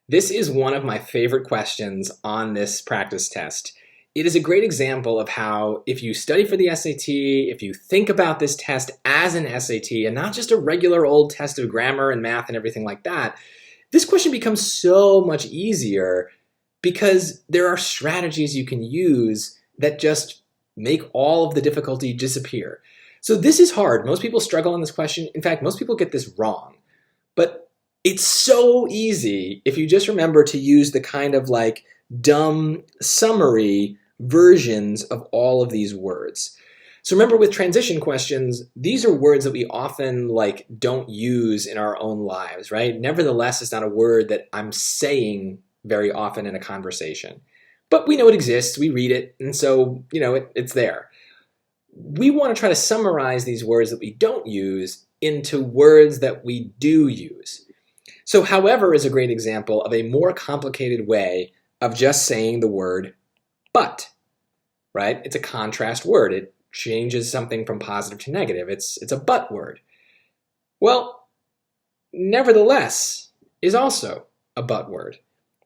This is one of my favorite questions on this practice test. It is a great example of how if you study for the SAT, if you think about this test as an SAT and not just a regular old test of grammar and math and everything like that, this question becomes so much easier because there are strategies you can use that just make all of the difficulty disappear. So this is hard. Most people struggle on this question. In fact, most people get this wrong. But it's so easy if you just remember to use the kind of like dumb summary versions of all of these words. So remember with transition questions, these are words that we often don't use in our own lives, right? Nevertheless, it's not a word that I'm saying very often in a conversation. But we know it exists, we read it, and so, it's there. We want to try to summarize these words that we don't use into words that we do use. So however is a great example of a more complicated way of just saying the word but, right? It's a contrast word. It changes something from positive to negative. It's a but word. Well, nevertheless is also a but word.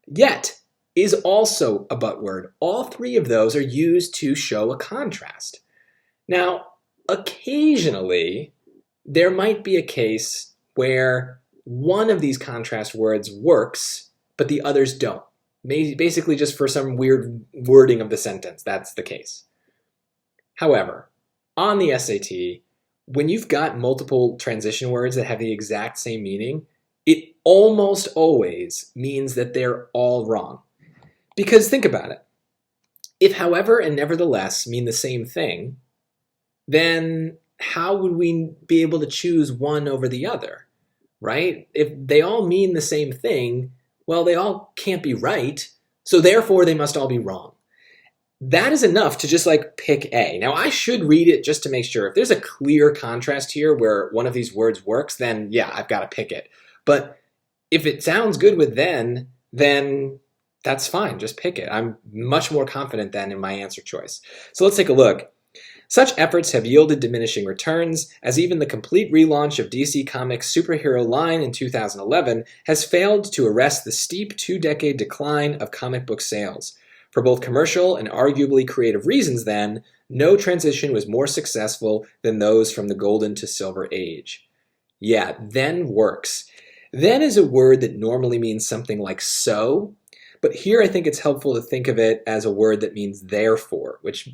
Yet is also a but word. All three of those are used to show a contrast. Now, occasionally, there might be a case where one of these contrast words works, but the others don't. Basically just for some weird wording of the sentence, that's the case. However, on the SAT, when you've got multiple transition words that have the exact same meaning, it almost always means that they're all wrong. Because think about it. If however and nevertheless mean the same thing, then how would we be able to choose one over the other, right? If they all mean the same thing, well, they all can't be right, so therefore they must all be wrong. That is enough to just pick A. Now I should read it just to make sure. If there's a clear contrast here where one of these words works, then yeah, I've got to pick it. But if it sounds good with then that's fine, just pick it. I'm much more confident then in my answer choice. So let's take a look. Such efforts have yielded diminishing returns, as even the complete relaunch of DC Comics' superhero line in 2011 has failed to arrest the steep two-decade decline of comic book sales. For both commercial and arguably creative reasons then, no transition was more successful than those from the golden to silver age. Yeah, then works. Then is a word that normally means something like so, but here I think it's helpful to think of it as a word that means therefore, which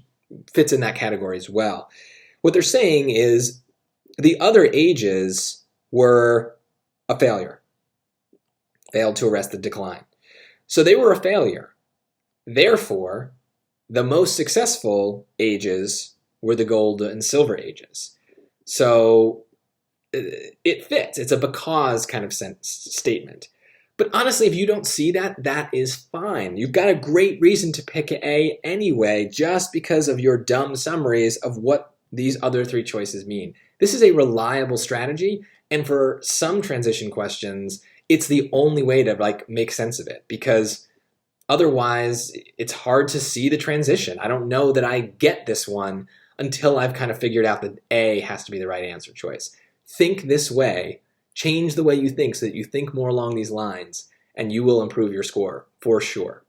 fits in that category as well. What they're saying is the other ages were a failure, failed to arrest the decline. So they were a failure. Therefore, the most successful ages were the gold and silver ages. So it fits. It's a because kind of statement. But honestly, if you don't see that, that is fine. You've got a great reason to pick A anyway, just because of your dumb summaries of what these other three choices mean. This is a reliable strategy, and for some transition questions, it's the only way to make sense of it, because otherwise it's hard to see the transition. I don't know that I get this one until I've kind of figured out that A has to be the right answer choice. Think this way. Change the way you think so that you think more along these lines, and you will improve your score for sure.